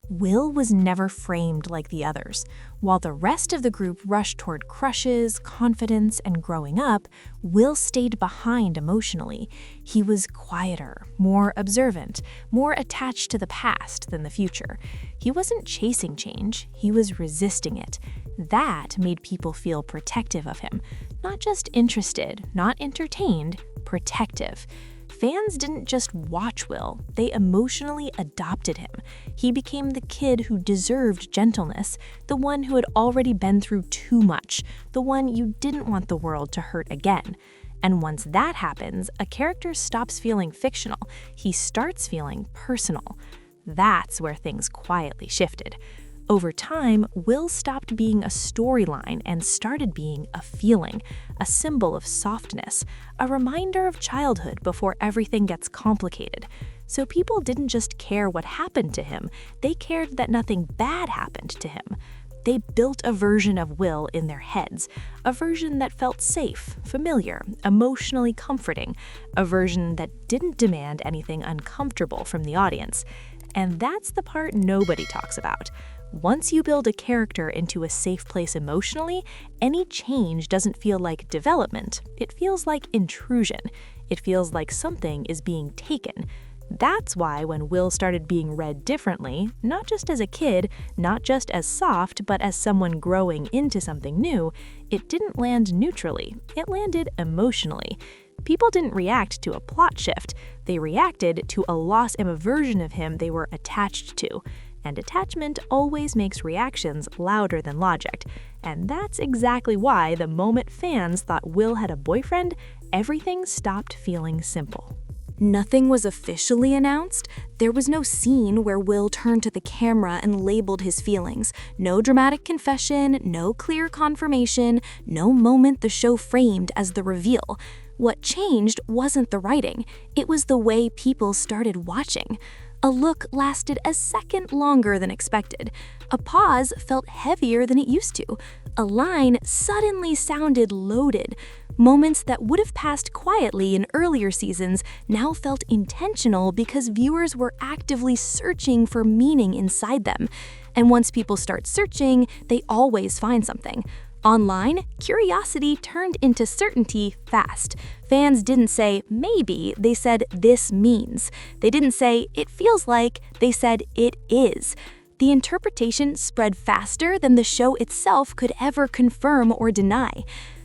Will was never framed like the others. While the rest of the group rushed toward crushes, confidence, and growing up, Will stayed behind emotionally. He was quieter, more observant, more attached to the past than the future. He wasn't chasing change, he was resisting it. That made people feel protective of him. Not just interested, not entertained, protective. Fans didn't just watch Will, they emotionally adopted him. He became the kid who deserved gentleness, the one who had already been through too much, the one you didn't want the world to hurt again. And once that happens, a character stops feeling fictional, he starts feeling personal. That's where things quietly shifted. Over time, Will stopped being a storyline and started being a feeling, a symbol of softness, a reminder of childhood before everything gets complicated. So people didn't just care what happened to him, they cared that nothing bad happened to him. They built a version of Will in their heads, a version that felt safe, familiar, emotionally comforting, a version that didn't demand anything uncomfortable from the audience. And that's the part nobody talks about. Once you build a character into a safe place emotionally, any change doesn't feel like development. It feels like intrusion. It feels like something is being taken. That's why when Will started being read differently, not just as a kid, not just as soft, but as someone growing into something new, it didn't land neutrally. It landed emotionally. People didn't react to a plot shift. They reacted to a loss of a version of him they were attached to. And attachment always makes reactions louder than logic. And that's exactly why the moment fans thought Will had a boyfriend, everything stopped feeling simple. Nothing was officially announced. There was no scene where Will turned to the camera and labeled his feelings. No dramatic confession, no clear confirmation, no moment the show framed as the reveal. What changed wasn't the writing, it was the way people started watching. A look lasted a second longer than expected. A pause felt heavier than it used to. A line suddenly sounded loaded. Moments that would have passed quietly in earlier seasons now felt intentional because viewers were actively searching for meaning inside them. And once people start searching, they always find something. Online, curiosity turned into certainty fast. Fans didn't say, maybe, they said, this means. They didn't say, it feels like, they said, it is. The interpretation spread faster than the show itself could ever confirm or deny.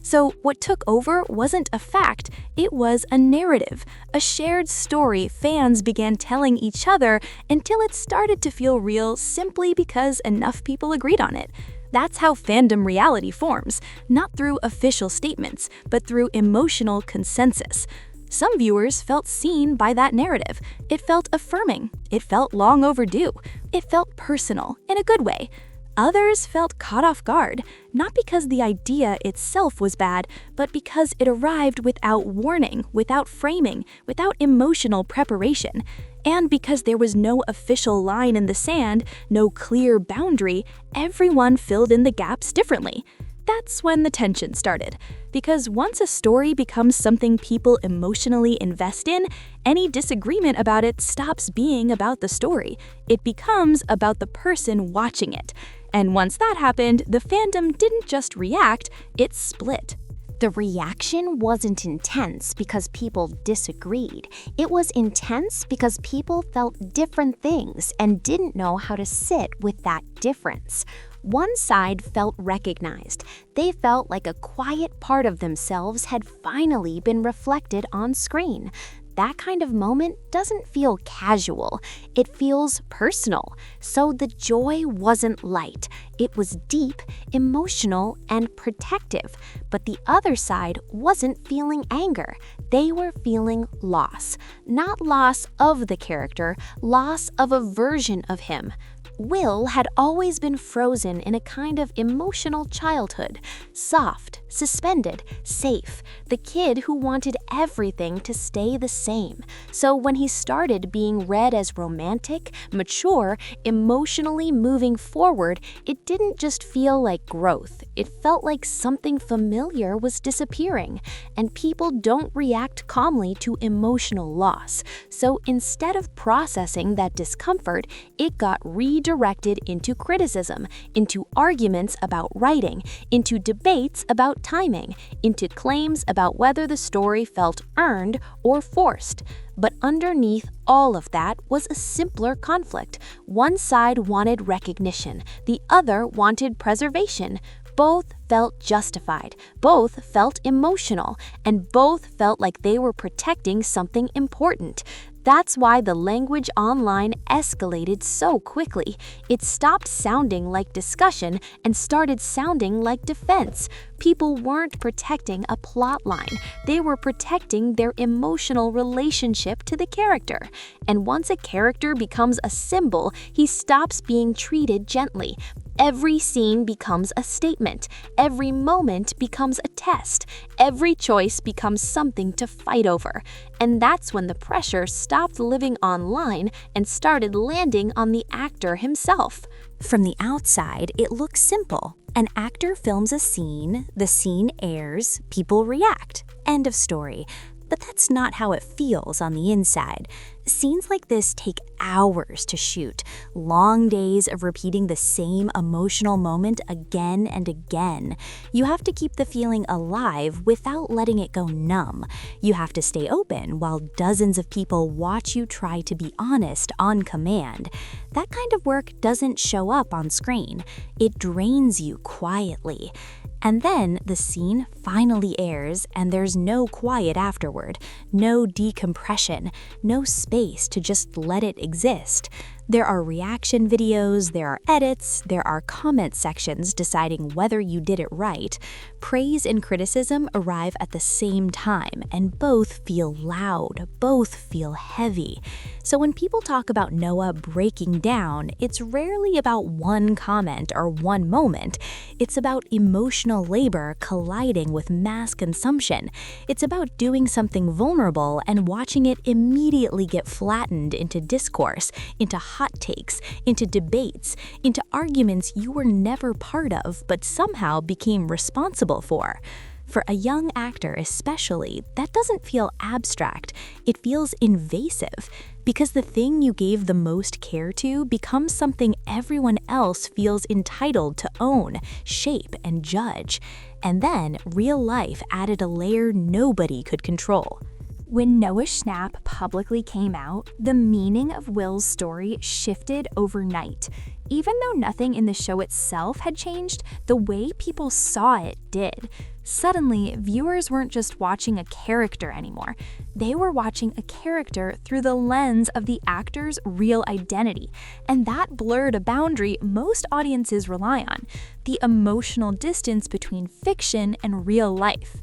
So what took over wasn't a fact, it was a narrative, a shared story fans began telling each other until it started to feel real simply because enough people agreed on it. That's how fandom reality forms, not through official statements, but through emotional consensus. Some viewers felt seen by that narrative. It felt affirming. It felt long overdue. It felt personal, in a good way. Others felt caught off guard, not because the idea itself was bad, but because it arrived without warning, without framing, without emotional preparation. And because there was no official line in the sand, no clear boundary, everyone filled in the gaps differently. That's when the tension started. Because once a story becomes something people emotionally invest in, any disagreement about it stops being about the story. It becomes about the person watching it. And once that happened, the fandom didn't just react, it split. The reaction wasn't intense because people disagreed. It was intense because people felt different things and didn't know how to sit with that difference. One side felt recognized. They felt like a quiet part of themselves had finally been reflected on screen. That kind of moment doesn't feel casual. It feels personal. So the joy wasn't light. It was deep, emotional, and protective. But the other side wasn't feeling anger. They were feeling loss. Not loss of the character, loss of a version of him. Will had always been frozen in a kind of emotional childhood, soft, suspended, safe, the kid who wanted everything to stay the same. So when he started being read as romantic, mature, emotionally moving forward, it didn't just feel like growth, it felt like something familiar was disappearing, and people don't react calmly to emotional loss. So instead of processing that discomfort, it got redirected into criticism, into arguments about writing, into debates about timing, into claims about whether the story felt earned or forced. But underneath all of that was a simpler conflict. One side wanted recognition, the other wanted preservation. Both felt justified, both felt emotional, and both felt like they were protecting something important. That's why the language online escalated so quickly. It stopped sounding like discussion and started sounding like defense. People weren't protecting a plot line. They were protecting their emotional relationship to the character. And once a character becomes a symbol, he stops being treated gently. Every scene becomes a statement. Every moment becomes a test. Every choice becomes something to fight over. And that's when the pressure stopped living online and started landing on the actor himself. From the outside, it looks simple. An actor films a scene, the scene airs, people react. End of story. But that's not how it feels on the inside. Scenes like this take hours to shoot, long days of repeating the same emotional moment again and again. You have to keep the feeling alive without letting it go numb. You have to stay open while dozens of people watch you try to be honest on command. That kind of work doesn't show up on screen. It drains you quietly. And then the scene finally airs, and there's no quiet afterward, no decompression, no space to just let it exist. There are reaction videos, there are edits, there are comment sections deciding whether you did it right. Praise and criticism arrive at the same time, and both feel loud, both feel heavy. So when people talk about Noah breaking down, it's rarely about one comment or one moment. It's about emotional labor colliding with mass consumption. It's about doing something vulnerable and watching it immediately get flattened into discourse, into hot takes, into debates, into arguments you were never part of but somehow became responsible for. For a young actor especially, that doesn't feel abstract. It feels invasive, because the thing you gave the most care to becomes something everyone else feels entitled to own, shape, and judge. And then real life added a layer nobody could control. When Noah Schnapp publicly came out, the meaning of Will's story shifted overnight. Even though nothing in the show itself had changed, the way people saw it did. Suddenly, viewers weren't just watching a character anymore. They were watching a character through the lens of the actor's real identity. And that blurred a boundary most audiences rely on: the emotional distance between fiction and real life.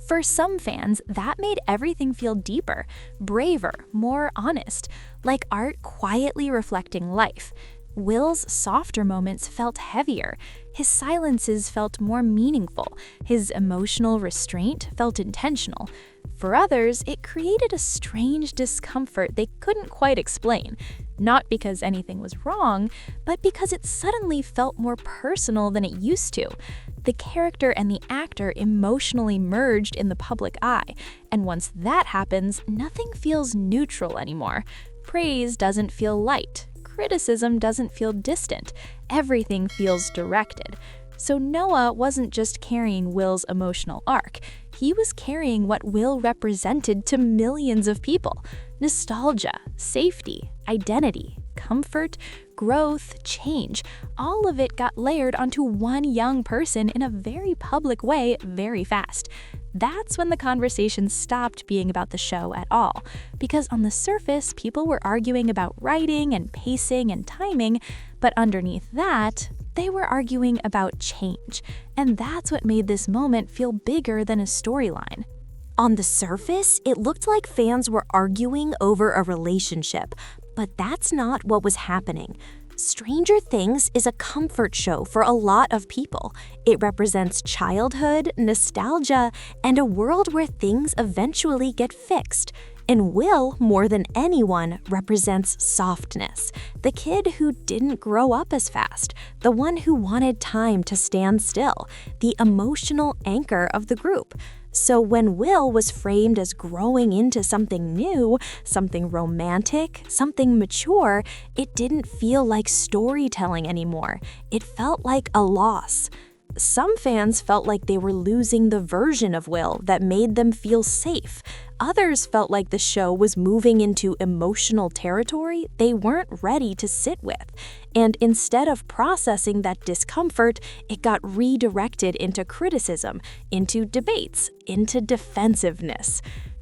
For some fans, that made everything feel deeper, braver, more honest, like art quietly reflecting life. Will's softer moments felt heavier. His silences felt more meaningful. His emotional restraint felt intentional. For others, it created a strange discomfort they couldn't quite explain. Not because anything was wrong, but because it suddenly felt more personal than it used to. The character and the actor emotionally merged in the public eye, and once that happens, nothing feels neutral anymore. Praise doesn't feel light. Criticism doesn't feel distant. Everything feels directed. So Noah wasn't just carrying Will's emotional arc. He was carrying what Will represented to millions of people: nostalgia, safety, identity, comfort, growth, change. All of it got layered onto one young person in a very public way very fast. That's when the conversation stopped being about the show at all, because on the surface, people were arguing about writing and pacing and timing, but underneath that, they were arguing about change. And that's what made this moment feel bigger than a storyline. On the surface, it looked like fans were arguing over a relationship, but that's not what was happening. Stranger Things is a comfort show for a lot of people. It represents childhood, nostalgia, and a world where things eventually get fixed. And Will, more than anyone, represents softness. The kid who didn't grow up as fast, the one who wanted time to stand still, the emotional anchor of the group. So when Will was framed as growing into something new, something romantic, something mature, it didn't feel like storytelling anymore. It felt like a loss. Some fans felt like they were losing the version of Will that made them feel safe. Others felt like the show was moving into emotional territory they weren't ready to sit with. And instead of processing that discomfort, it got redirected into criticism, into debates, into defensiveness.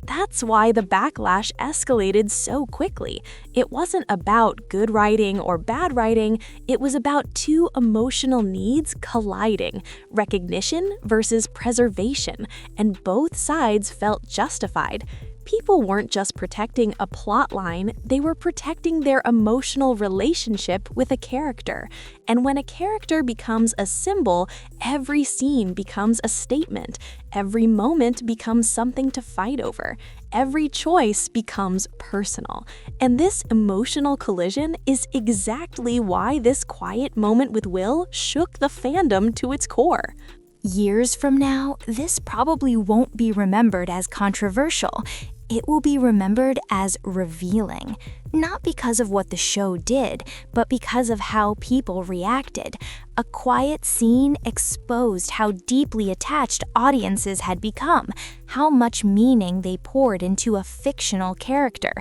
That's why the backlash escalated so quickly. It wasn't about good writing or bad writing, it was about two emotional needs colliding, recognition versus preservation, and both sides felt justified. People weren't just protecting a plot line, they were protecting their emotional relationship with a character. And when a character becomes a symbol, every scene becomes a statement. Every moment becomes something to fight over. Every choice becomes personal. And this emotional collision is exactly why this quiet moment with Will shook the fandom to its core. Years from now, this probably won't be remembered as controversial. It will be remembered as revealing, not because of what the show did, but because of how people reacted. A quiet scene exposed how deeply attached audiences had become, how much meaning they poured into a fictional character,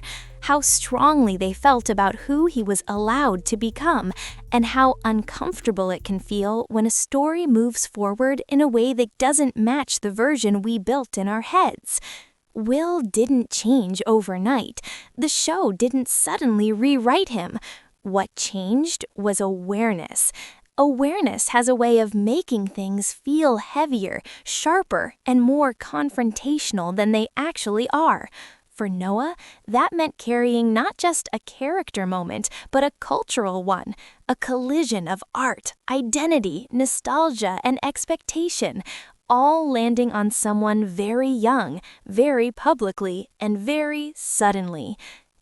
how strongly they felt about who he was allowed to become, and how uncomfortable it can feel when a story moves forward in a way that doesn't match the version we built in our heads. Will didn't change overnight. The show didn't suddenly rewrite him. What changed was awareness. Awareness has a way of making things feel heavier, sharper, and more confrontational than they actually are. For Noah, that meant carrying not just a character moment, but a cultural one, a collision of art, identity, nostalgia, and expectation, all landing on someone very young, very publicly, and very suddenly.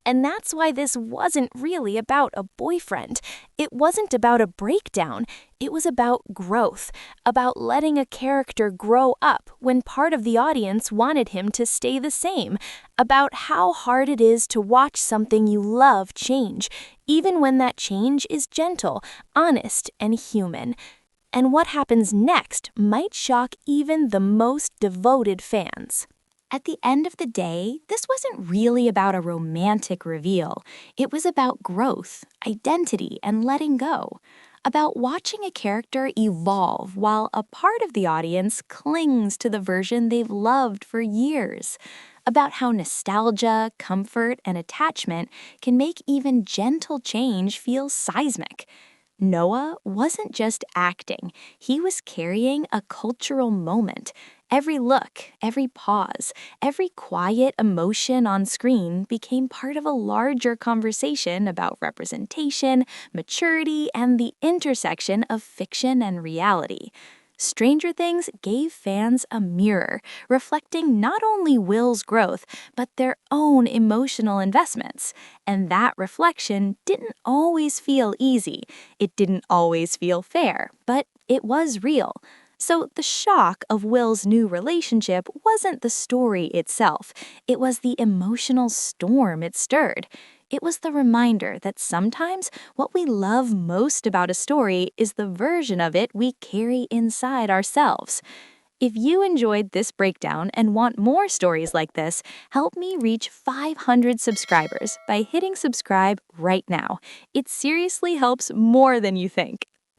And that's why this wasn't really about a boyfriend. It wasn't about a breakdown. It was about growth, about letting a character grow up when part of the audience wanted him to stay the same, about how hard it is to watch something you love change, even when that change is gentle, honest, and human. And what happens next might shock even the most devoted fans. At the end of the day, this wasn't really about a romantic reveal. It was about growth, identity, and letting go. About watching a character evolve while a part of the audience clings to the version they've loved for years. About how nostalgia, comfort, and attachment can make even gentle change feel seismic. Noah wasn't just acting, he was carrying a cultural moment. Every look, every pause, every quiet emotion on screen became part of a larger conversation about representation, maturity, and the intersection of fiction and reality. Stranger Things gave fans a mirror, reflecting not only Will's growth, but their own emotional investments. And that reflection didn't always feel easy. It didn't always feel fair, but it was real. So the shock of Will's new relationship wasn't the story itself. It was the emotional storm it stirred. It was the reminder that sometimes what we love most about a story is the version of it we carry inside ourselves. If you enjoyed this breakdown and want more stories like this, help me reach 500 subscribers by hitting subscribe right now. It seriously helps more than you think.